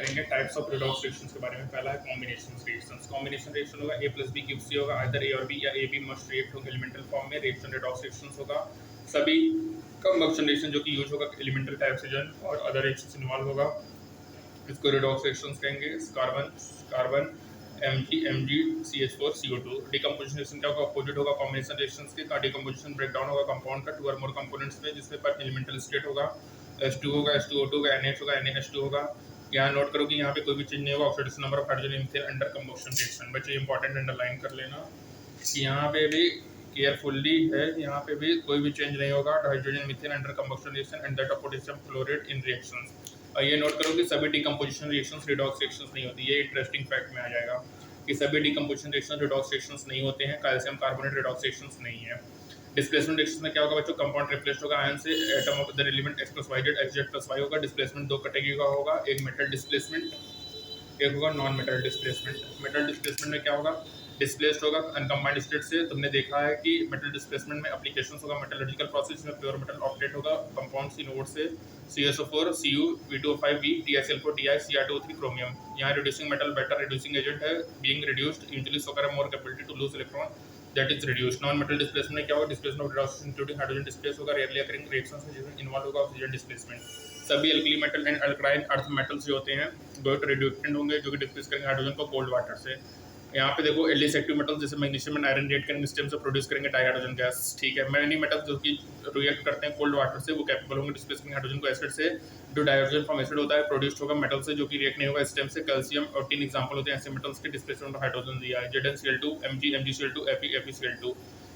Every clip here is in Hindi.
करेंगे टाइप्स ऑफ रिडॉक्स रिएक्शंस के बारे में। पहला है कॉम्बिनेशन रिएक्शंस। कॉम्बिनेशन रिएक्शन होगा A plus B gives C होगा, आइदर A और B या A B मस्ट रिएक्ट होंगे एलिमेंटल फॉर्म में। रिएक्शन रिडॉक्स रिएक्शंस होगा सभी कंबक्शन रिएक्शन जो कि यूज होगा एलिमेंटल टाइप ऑक्सीजन और अदर रिएक्शंस इन्वॉल्व होगा, इसको रिडॉक्स रिएक्शंस कहेंगे। Carbon carbon MgCH4CO2। Decomposition reaction क्या होगा, अपोजिट होगा कॉम्बिनेशन रिएक्शंस के। डिकम्पोजिशन ब्रेकडाउन होगा कंपाउंड का 2 और मोर कंपोनेंट्स में, जिसमें पर एलिमेंटल स्टेट होगा H2 होगा, H2O2 होगा, NH होगा, NaH2 होगा। यहाँ नोट करो कि यहाँ पे कोई भी चेंज नहीं होगा oxidation number of hydrogen in under combustion reaction. बच्चे इंपॉर्टेंट अंडरलाइन कर लेना कि यहाँ पे भी केयरफुल्ली है, यहाँ पे भी कोई भी चेंज नहीं होगा hydrogen methane under combustion reaction and that of potassium chloride इन रिएक्शंस। और ये नोट करो कि सभी डिकम्पोजिशन रिएक्शंस रिडॉक्स रिएक्शंस नहीं होती। ये इंटरेस्टिंग फैक्ट में आ जाएगा कि सभी डिकम्पोजिशन रिएक्शंस रिडॉक्स रिएक्शंस नहीं होते हैं। कैल्शियम कार्बोनेट रिडॉक्स रिएक्शंस नहीं है। डिस्प्लेसमेंट रिएक्शन में क्या होगा बच्चों, कंपाउंड रिप्लेस्ड होगा आयन से, atom of the element X plus Y Z X Z plus Y होगा। डिस्प्लेसमेंट दो कैटेगरी का होगा, एक मेटल डिस्प्लेसमेंट, एक होगा non metal displacement. Metal displacement में क्या होगा, डिस्प्लेस्ड होगा अनकम्बाइंड स्टेट से। तुमने देखा है कि मेटल डिस्प्लेसमेंट में एप्लीकेशंस होगा मेटलर्जिकल प्रोसेस में प्योर मेटल ऑक्टेट होगा कंपाउंड सी नोड से CSO4 Cu V2O5 V TiSL4 Ti Cr2O3 chromium. यहाँ reducing metal better reducing agent है, बीइंग रिड्यूस्ड यूजुअली सोकर more capability to lose electron that is reduced. Non metal displacement में क्या होगा, displacement of redox including hydrogen displace होगा रेयरली अकरिंग रिएक्शंस में जिसमें इन्वॉल्व होगा ऑक्सीजन डिस्प्लेसमेंट। सभी alkali metal and alkaline earth metals जो होते हैं वो रिड्यूटेंट होंगे जो कि डिस्प्लेस करेंगे हाइड्रोजन को कोल्ड वाटर से। यहाँ पे देखो एलिस एक्टिव मेटल्स जैसे मैग्नीशियम एंड आयरन रिएक्ट करेंगे स्टेम से प्रोड्यूस करेंगे डाइहाइड्रोजन गैस। ठीक है, मैनी मेटल्स जो कि रिएक्ट करते हैं कोल्ड वाटर से वो कैपेबल होंगे डिस्प्लेस करेंगे हाइड्रोजन को एसिड से। जो डाइहाइड्रोजन फ्रॉम एसिड होता है प्रोड्यूस्ड होगा मेटल से जो कि रिएक्ट नहीं होगा स्टेम से। कैल्शियम और 3 एग्जांपल होते हैं ऐसे मेटल्स के डिस्प्लेसमेंट ऑफ हाइड्रोजन दिया है, ZnCl2 Mg MgCl2 Fe FeCl2।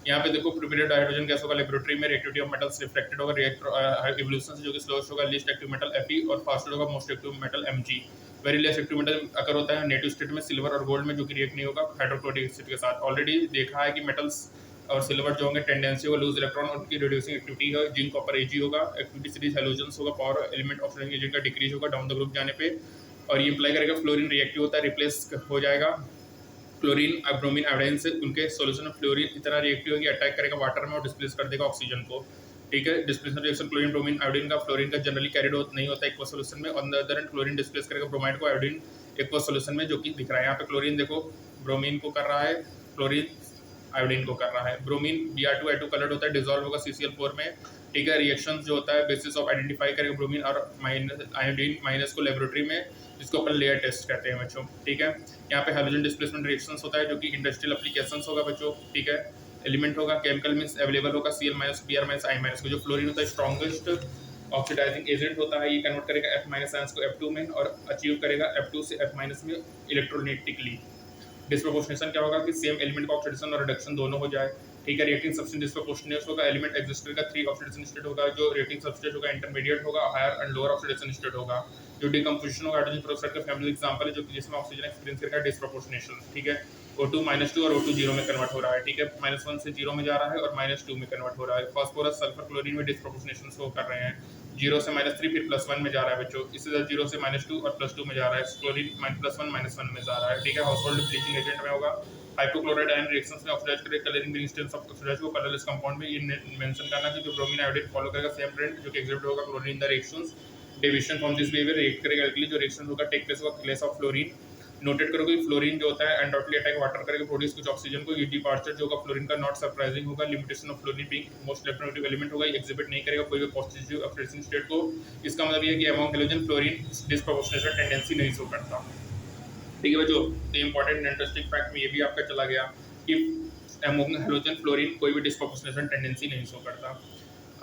यहाँ पे देखो प्रिपेयर्ड हाइड्रोजन गैस होगा लेबोरेटरी में, रिएक्टिविटी ऑफ मेटल्स रिफ्लेक्टेड होगा रिएक्टर इवोल्यूशन से जो कि स्लोएस्ट होगा लीस्ट एक्टिव मेटल Fe और फास्टेस्ट होगा most active metal Mg। Very less active metal occur होता है नेटिव स्टेट में सिल्वर और गोल्ड में जो कि रिएक्ट नहीं होगा हाइड्रोक्लोरिक एसिड के साथ। ऑलरेडी देखा है कि मेटल्स और सिल्वर जो होंगे टेंडेंसी होगा लूज इलेक्ट्रॉन, उनकी रिड्यूसिंग एक्टिविटी है। जिंक कॉपर Ag होगा, एक्टिविटी सीरीज हैलोजेंस होगा, पावर एलिमेंट ऑक्सीडेशन एजेंट का डिक्रीज होगा डाउन द ग्रुप जाने पे। और ये अप्लाई करेगा फ्लोरीन रिएक्टिव होता है रिप्लेस हो जाएगा क्लोरीन ब्रोमीन आयोडाइन से। उनके सॉल्यूशन में फ्लोरीन इतना रिएक्टिव है कि अटैक करेगा वाटर में और डिस्प्लेस कर देगा ऑक्सीजन को। ठीक है, displacement reaction chlorine bromine iodine का फ्लोरीन का जनरली कैरिड नहीं होता है एक्वस सॉल्यूशन में। On the other hand chlorine displace करेगा ब्रोमाइड को आयोडीन एक्वस सॉल्यूशन में जो कि दिख रहा है यहाँ पे। क्लोरीन देखो ब्रोमीन को कर रहा है, क्लोरीन आयोडीन को कर रहा है। ब्रोमीन Br2I2 कलर्ड होता है, डिजॉल्व होगा CCl4 में। ठीक है, रिएक्शन जो होता है बेसिस ऑफ आइडेंटिफाई करेगा ब्रोमीन और आयोडीन माइनस को लेबोरेटरी में, जिसको अपन लेयर टेस्ट कहते हैं बच्चों। ठीक है, यहाँ पे हाइड्रोजन डिस्प्लेसमेंट रिएक्शंस होता है जो कि इंडस्ट्रियल एप्लीकेशंस होगा बच्चों। ठीक है, एलिमेंट होगा केमिकल मींस अवेलेबल होगा Cl- Br- I- को। जो फ्लोरीन होता है स्ट्रॉन्गेस्ट ऑक्सीडाइजिंग एजेंट होता है, ये कन्वर्ट करेगा F- आयंस को F2 में और अचीव करेगा F2 से F- में इलेक्ट्रोनेटिकली। डिस्प्रोपोर्शनेशन क्या होगा कि सेम एलिमेंट का ऑक्सीडेशन और रिडक्शन दोनों हो जाए। ठीक है, रिएक्टिंग सब्सटेंस डिस्प्रोपोर्शनेस होगा, एलिमेंट एग्जिस्टर का 3 ऑक्सीडेशन स्टेट होगा, जो रिएक्टिंग सब्सटेंस होगा इंटरमीडिएट होगा, higher and lower oxidation state होगा। जो डिकम्पोजिशन होगा हाइड्रोजन पेरोक्साइड का फैमिली एग्जांपल है जो कि जिसमें ऑक्सीजन एक्सपीरियंस करेगा डिस्प्रोपोर्शनेशन। ठीक है, O2 -2 और O2 0 में कन्वर्ट हो रहा है। ठीक है, -1 से 0 में जा रहा है और -2 में कन्वर्ट हो रहा है। फास्फोरस सल्फर क्लोरीन में डिस्प्रोपोर्शनेशन शो कर रहे हैं, 0 से -3 फिर +1 में जा रहा है बच्चों। इससे 0 से -2 और +2 में जा रहा है, क्लोरीन +1 -1 में जा रहा है। ठीक है, हाउसहोल्ड ब्लीचिंग एजेंट में होगा। हाइपोक्लोराइड आयन रिएक्शंस में ऑक्सीडाइज करेगा colouring green stains of oxidize को कलरलेस कंपाउंड में। ये मेंशन करना कि जो ब्रोमीन आयोडाइड फॉलो करेगा सेम ट्रेंड जो कि एग्जिबिट होगा chlorine in the reactions. Deviation from this behaviour react करेगा अल्कली जो रिएक्शन होगा टेक प्लेस होगा लेस ऑफ फ्लोरीन। नोटेड करोगे फ्लोरीन जो होता है अनडाउटली अटैक वाटर करेगा प्रोड्यूस कुछ ऑक्सीजन को। ये डिपार्चर जो होगा फ्लोरीन का नॉट सरप्राइजिंग होगा, limitation of fluorine being most electronegative element होगा, ये एग्जिबिट नहीं करेगा कोई भी पॉजिटिव ऑक्सीडेशन स्टेट को। इसका मतलब ये है कि among halogen fluorine disproportionation tendency नहीं शो करता। ठीक है बच्चों, तो इंपॉर्टेंट इंटरेस्टिंग फैक्ट में ये भी आपका चला गया कि अमोंग हैलोजन फ्लोरीन कोई भी डिस्प्रोपोर्शनेशन टेंडेंसी नहीं शो करता।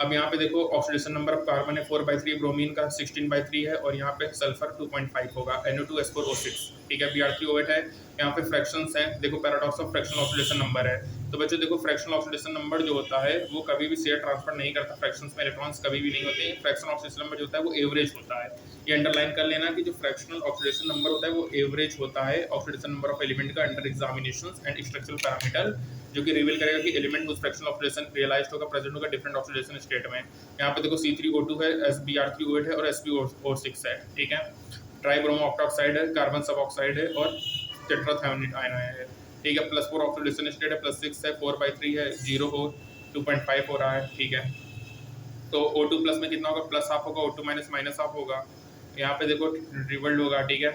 अब यहाँ पे देखो ऑक्सीडेशन नंबर ऑफ कार्बन है 4/3, ब्रोमीन का 16/3 है और यहाँ पे सल्फर 2.5 होगा, NO2S4O6। ठीक है, Br3O8 है। यहाँ पे फ्रैक्शंस हैं, देखो paradox of fractional oxidation number है। तो बच्चों देखो फ्रैक्शनल ऑक्सीडेशन नंबर जो होता है वो कभी भी शेयर ट्रांसफर नहीं करता, फ्रैक्शंस में इलेक्ट्रॉन्स कभी भी नहीं होते हैं। फ्रैक्शनल ऑक्सीडेशन नंबर जो होता है वो एवरेज होता है। ये अंडरलाइन कर लेना कि जो फ्रैक्शनल ऑक्सीडेशन नंबर होता है वो एवरेज होता है ऑक्सीडेशन नंबर ऑफ एलिमेंट का under examinations and structural parameter, जो कि रिवील करेगा कि एलिमेंट उस फ्रैक्शनल ऑक्सीडेशन रियलाइज्ड होगा प्रेजेंट होगा डिफरेंट ऑक्सीडेशन स्टेट में। यहाँ पे देखो C3O2 है, Br3O8 है और SpO6 है। ठीक है, ट्राइब्रोमो ऑक्टाऑक्साइड है, कार्बन सब ऑक्साइड है और टेट्राथायोनाइड आयन है। ठीक है, +4 ऑक्सीडेशन स्टेट है, +6 है, 4/3 है, 0 हो 2.5 हो रहा है। ठीक है, तो O2 प्लस में कितना होगा, +½ होगा, O2 माइनस -½ होगा। यहाँ पे देखो रिवर्ल्ड होगा, ठीक है।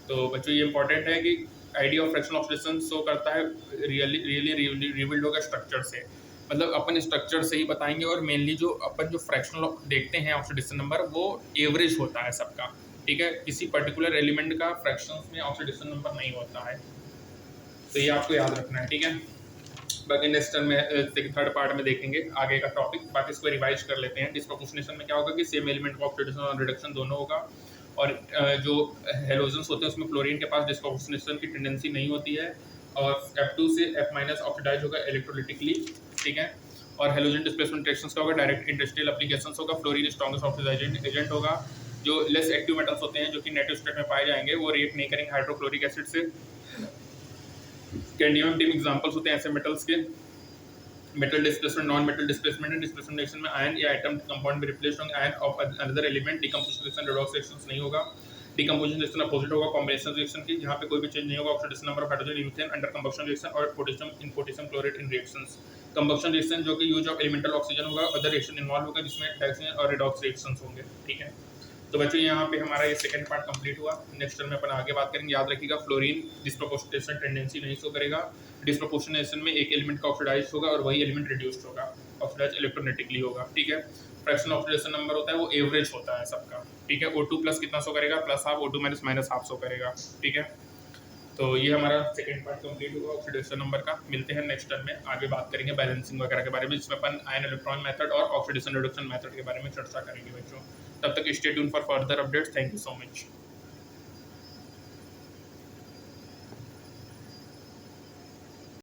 तो बच्चों ये इंपॉर्टेंट है कि idea of fractional oxidation show करता है रियली रिवील्ड होगा स्ट्रक्चर से, मतलब अपन स्ट्रक्चर से ही बताएंगे। और मेनली जो अपन जो फ्रैक्शनल देखते हैं ऑक्सीडेशन नंबर वो एवरेज होता है सबका, ठीक है। किसी पर्टिकुलर एलिमेंट का फ्रैक्शंस में ऑक्सीडेशन नंबर नहीं होता है, तो ये आपको याद रखना है, ठीक है। बाकी नेक्स्ट टर्म में थर्ड पार्ट में देखेंगे आगे का टॉपिक, बाकी इसको रिवाइज कर लेते हैं। डिस्प्रोपोर्शनेशन में क्या होगा कि सेम एलिमेंट का ऑक्सीडेशन और रिडक्शन दोनों होगा, और जो हेलोजन्स होते हैं उसमें फ्लोरीन के पास डिस्प्रोपोर्शनेशन की टेंडेंसी नहीं होती है, और F2 से F- ऑक्सीडाइज होगा इलेक्ट्रोलिटिकली, ठीक है। और हेलोजन डिस्प्लेसमेंट रिएक्शंस का होगा डायरेक्ट इंडस्ट्रियल एप्लीकेशंस होगा। फ्लोरीन स्ट्रॉन्गेस्ट ऑक्सीडाइजिंग एजेंट होगा। जो लेस एक्टिव मेटल्स होते हैं जो कि नेटिव स्टेट में पाए जाएंगे वो रिएक्ट नहीं करेंगे हाइड्रोक्लोरिक एसिड से। कैडमियम टीम एग्जांपल्स होते हैं ऐसे मेटल्स के। Metal displacement, non metal displacement है। डिस्प्लेसमेंट रिएक्शन में आयन या एटम कंपाउंड में रिप्लेस होंगे ion of another element. Decomposition reaction redox reactions नहीं होगा। डिकम्पोजिशन रिएक्शन अपोजिट होगा कॉम्बिनेशन रिएक्शन की, जहां पे कोई भी चेंज नहीं होगा। Oxidation number of hydrogen methane under combustion reaction और पोटेशियम क्लोराइड इन रिएक्शंस। कंबक्शन रिएक्शन जो कि यूज ऑफ एलिमेंटल ऑक्सीजन होगा। अदर रिएक्शन इन्वॉल्व होगा जिसमें डाइऑक्सीजन और रेडॉक्स रिएक्शंस होंगे, ठीक है। तो बच्चों यहाँ पे हमारा ये सेकंड पार्ट कंप्लीट हुआ। नेक्स्ट टर्म में अपन आगे बात करेंगे। याद रखिएगा फ्लोरीन डिस्प्रोपोर्शनेशन टेंडेंसी नहीं शो करेगा। डिस्प्रोपोर्शनेशन में एक एलिमेंट का ऑक्सीडाइज होगा और वही एलिमेंट रिड्यूस्ड होगा, ऑक्सीडाइज इलेक्ट्रोनेटिकली होगा, ठीक है। फ्रैक्शनल ऑक्सीडेशन नंबर होता है वो एवरेज होता है सबका, ठीक है। O2 प्लस कितना शो करेगा, plus half, O2 minus minus half show करेगा, ठीक है। तो ये हमारा सेकंड पार्ट कंप्लीट हुआ ऑक्सीडेशन नंबर का। मिलते हैं नेक्स्ट टर्म में, आगे बात करेंगे बैलेंसिंग वगैरह के बारे में, जिसमें अपन आयन इलेक्ट्रॉन मेथड और ऑक्सीडेशन रिडक्शन मेथड के बारे में चर्चा करेंगे बच्चों। तब तक stay tune for further updates. Thank you so much.